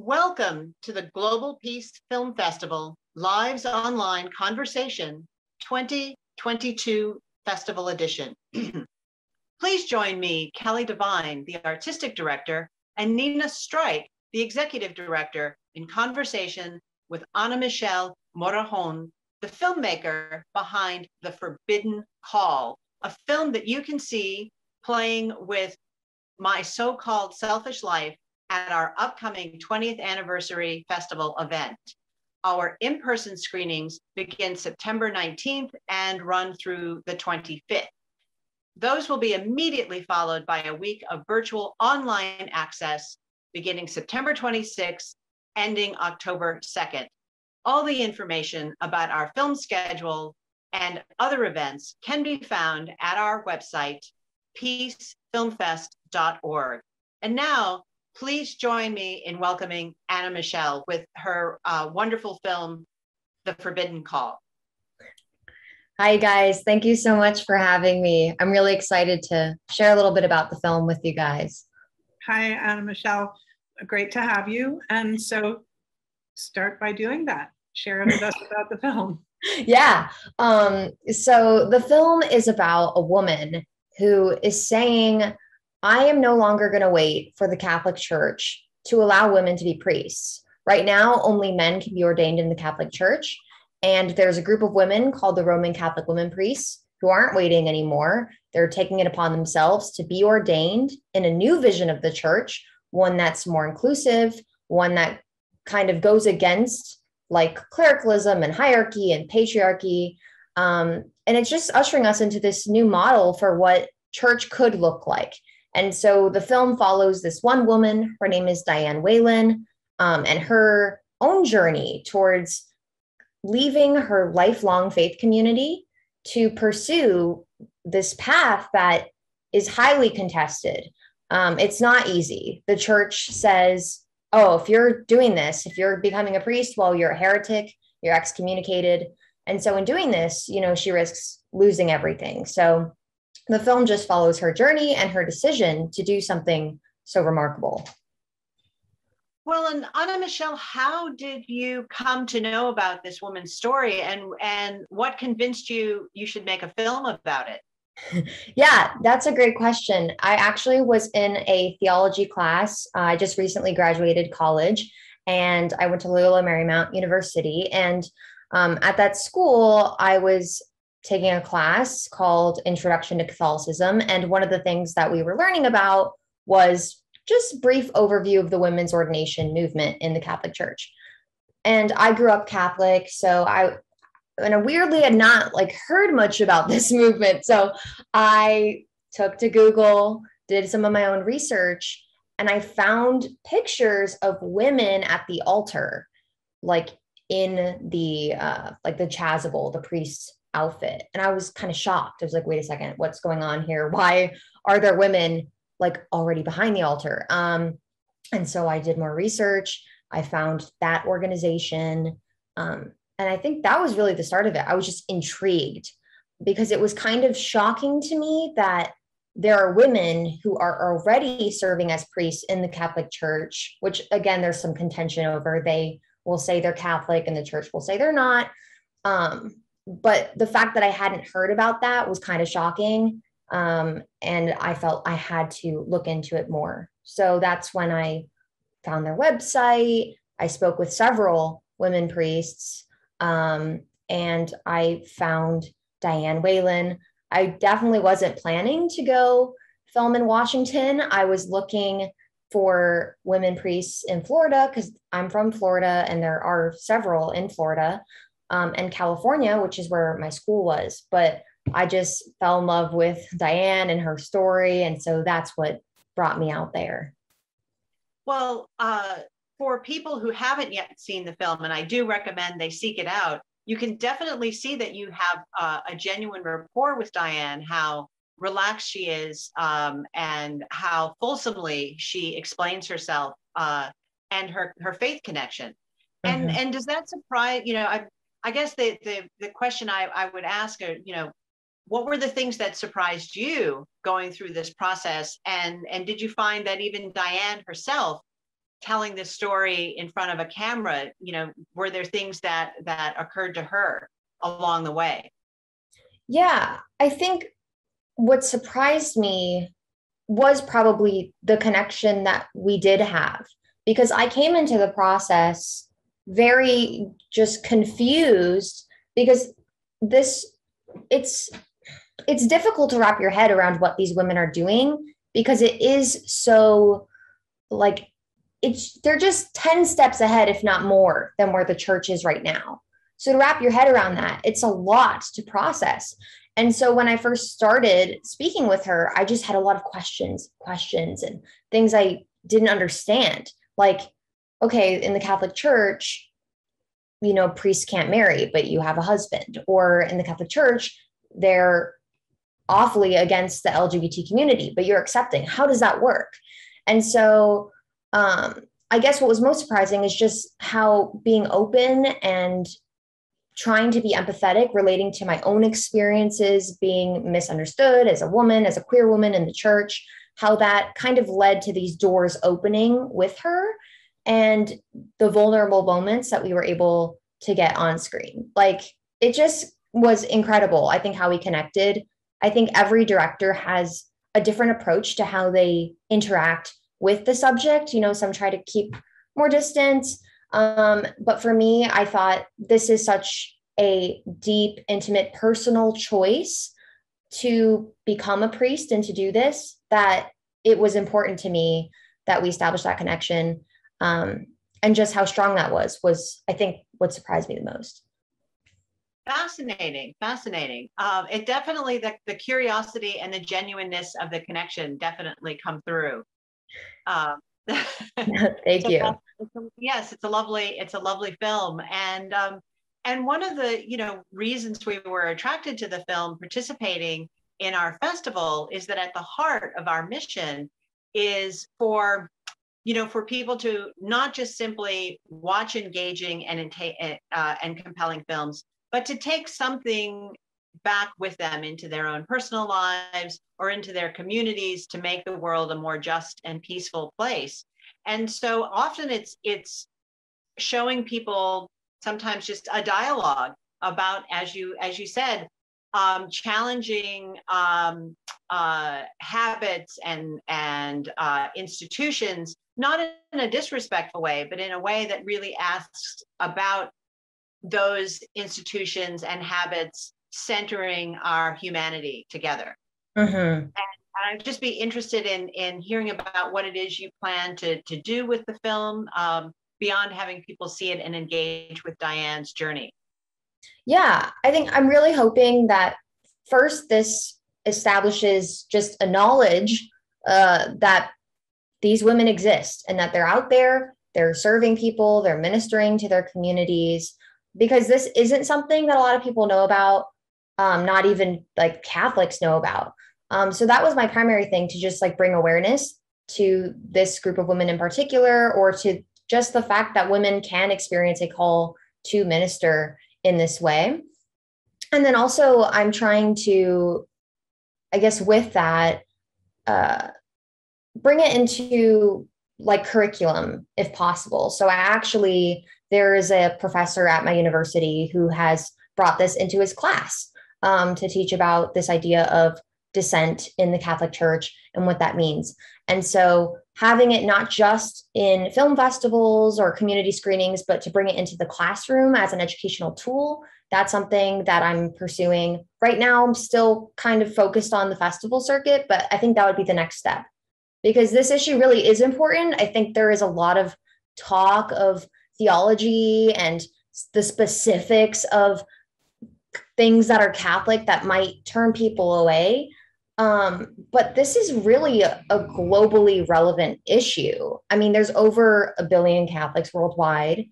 Welcome to the Global Peace Film Festival Lives Online Conversation 2022 Festival Edition. Please join me, Kelly Devine, the Artistic Director, and Nina Strike, the Executive Director, in conversation with Ana Michelle Morajon, the filmmaker behind The Forbidden Call, a film that you can see playing with My So-Called Selfish Life at our upcoming 20th anniversary festival event. Our in-person screenings begin September 19th and run through the 25th. Those will be immediately followed by a week of virtual online access beginning September 26th, ending October 2nd. All the information about our film schedule and other events can be found at our website, peacefilmfest.org. And now, please join me in welcoming Ana Michelle with her wonderful film, The Forbidden Call. Hi, guys. Thank you so much for having me. I'm really excited to share a little bit about the film with you guys. Hi, Ana Michelle. Great to have you. And so start by doing that. Share with us about the film. Yeah. So the film is about a woman who is saying, I am no longer going to wait for the Catholic Church to allow women to be priests. Right now, only men can be ordained in the Catholic Church. And there's a group of women called the Roman Catholic women priests who aren't waiting anymore. They're taking it upon themselves to be ordained in a new vision of the church, one that's more inclusive, one that kind of goes against like clericalism and hierarchy and patriarchy. And it's just ushering us into this new model for what church could look like. And so the film follows this one woman, her name is Diane Whalen, and her own journey towards leaving her lifelong faith community to pursue this path that is highly contested. It's not easy. The church says, oh, if you're doing this, if you're becoming a priest, well, you're a heretic, you're excommunicated. And so in doing this, she risks losing everything. So the film just follows her journey and her decision to do something so remarkable. Well, and Ana Michelle, how did you come to know about this woman's story, and what convinced you should make a film about it? Yeah, that's a great question. I actually was in a theology class. I just recently graduated college, and I went to Loyola Marymount University. And at that school, I was taking a class called Introduction to Catholicism. And one of the things that we were learning about was just brief overview of the women's ordination movement in the Catholic Church. And I grew up Catholic, so I weirdly had not heard much about this movement. So I took to Google, did some of my own research, and I found pictures of women at the altar, like in the the chasuble, the priest's outfit. And I was kind of shocked. I was like, wait a second, what's going on here? Why are there women already behind the altar? And so I did more research. I found that organization. And I think that was really the start of it. I was just intrigued because it was kind of shocking to me that there are women who are already serving as priests in the Catholic Church, which again, there's some contention over. They will say they're Catholic and the church will say they're not. But the fact that I hadn't heard about that was kind of shocking. And I felt I had to look into it more. So that's when I found their website. I spoke with several women priests, and I found Diane Whalen. I definitely wasn't planning to go film in Washington. I was looking for women priests in Florida because I'm from Florida and there are several in Florida, and California, which is where my school was. But I just fell in love with Diane and her story. And so that's what brought me out there. Well, for people who haven't yet seen the film, and I do recommend they seek it out, you can definitely see that you have a genuine rapport with Diane, how relaxed she is, and how fulsomely she explains herself, and her faith connection. Mm-hmm. And does that surprise, I guess the question I would ask her, what were the things that surprised you going through this process? And did you find that even Diane herself telling this story in front of a camera, were there things that occurred to her along the way? Yeah, I think what surprised me was probably the connection that we did have, because I came into the process very just confused, because this it's difficult to wrap your head around what these women are doing, because it is so, like, they're just 10 steps ahead, if not more, than where the church is right now. So to wrap your head around that, it's a lot to process. And so when I first started speaking with her, I just had a lot of questions and things I didn't understand. Like, okay, in the Catholic Church, priests can't marry, but you have a husband. Or in the Catholic Church, they're awfully against the LGBT community, but you're accepting. How does that work? And so I guess what was most surprising is just how being open and trying to be empathetic, relating to my own experiences, being misunderstood as a woman, as a queer woman in the church, how that kind of led to these doors opening with her, and the vulnerable moments that we were able to get on screen. Like, it just was incredible. I think how we connected. I think every director has a different approach to how they interact with the subject. Some try to keep more distance. But for me, I thought this is such a deep, intimate, personal choice to become a priest and to do this, that it was important to me that we established that connection. And just how strong that was, I think, what surprised me the most. Fascinating. It definitely, the curiosity and the genuineness of the connection definitely come through. Thank you. Yes, it's a lovely film. And one of the, reasons we were attracted to the film, participating in our festival, is that at the heart of our mission is for people to not just simply watch engaging and compelling films, but to take something back with them into their own personal lives or into their communities to make the world a more just and peaceful place. And so often it's showing people sometimes just a dialogue about, as you said, challenging habits and institutions, not in a disrespectful way, but in a way that really asks about those institutions and habits centering our humanity together. Mm-hmm. And I'd just be interested in hearing about what it is you plan to do with the film, beyond having people see it and engage with Diane's journey. Yeah, I think I'm really hoping that first this establishes just a knowledge that these women exist and that they're out there, they're serving people, they're ministering to their communities, because this isn't something that a lot of people know about, not even like Catholics know about. So that was my primary thing, to just like bring awareness to this group of women in particular, or to just the fact that women can experience a call to minister in this way. And then also I'm trying to, I guess with that, bring it into like curriculum if possible. So there is a professor at my university who has brought this into his class to teach about this idea of dissent in the Catholic Church and what that means. And so having it not just in film festivals or community screenings, but to bring it into the classroom as an educational tool, that's something that I'm pursuing. Right now, I'm still kind of focused on the festival circuit, but I think that would be the next step, because this issue really is important. I think there is a lot of talk of theology and the specifics of things that are Catholic that might turn people away. But this is really a globally relevant issue. I mean, there's over 1 billion Catholics worldwide.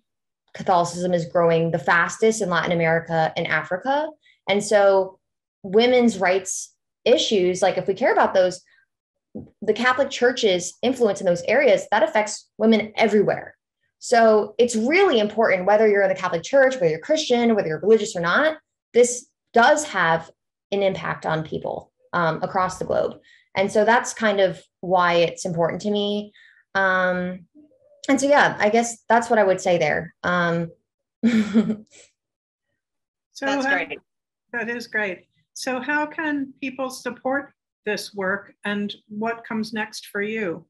Catholicism is growing the fastest in Latin America and Africa. And so women's rights issues, like if we care about those, the Catholic Church's influence in those areas, that affects women everywhere. So it's really important, whether you're in the Catholic Church, whether you're Christian, whether you're religious or not, this does have an impact on people across the globe. And so that's kind of why it's important to me. And so, yeah, I guess that's what I would say there. So That's great. that is great. So how can people support this work and what comes next for you?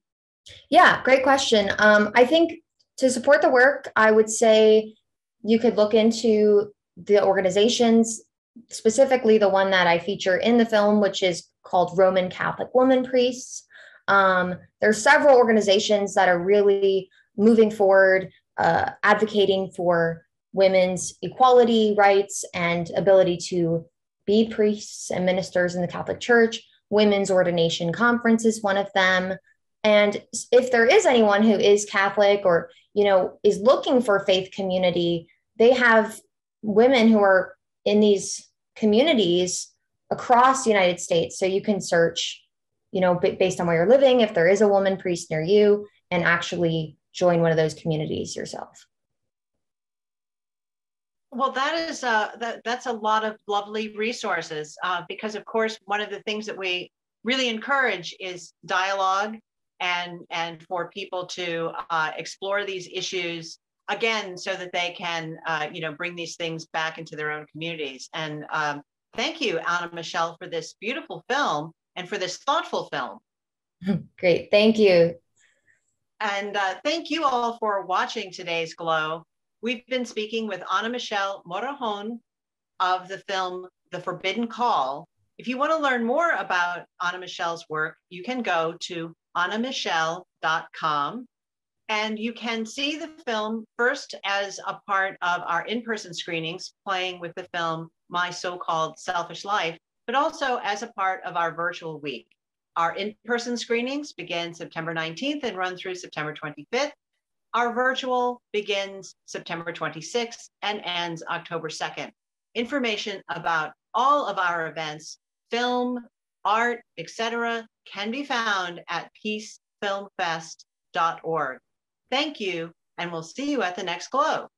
Yeah, great question. I think to support the work, I would say you could look into the organizations, specifically the one that I feature in the film, which is called Roman Catholic Woman Priests. There are several organizations that are really moving forward, advocating for women's equality rights and ability to be priests and ministers in the Catholic Church. Women's Ordination Conference is one of them. And if there is anyone who is Catholic or, is looking for faith community, they have women who are in these communities across the United States. So you can search, based on where you're living, if there is a woman priest near you, and actually join one of those communities yourself. Well, that's a lot of lovely resources because, of course, one of the things that we really encourage is dialogue and for people to explore these issues again, so that they can bring these things back into their own communities. And thank you, Anna Michelle, for this beautiful film and for this thoughtful film. Great, thank you. And thank you all for watching today's Glow. We've been speaking with Anna Michelle Morajon of the film The Forbidden Call. If you want to learn more about Anna Michelle's work, you can go to annamichelle.com, and you can see the film first as a part of our in-person screenings, playing with the film My So-Called Selfish Life, but also as a part of our virtual week. Our in-person screenings begin September 19th and run through September 25th. Our virtual begins September 26th and ends October 2nd. Information about all of our events, film, art, etc., can be found at peacefilmfest.org. Thank you, and we'll see you at the next Glow.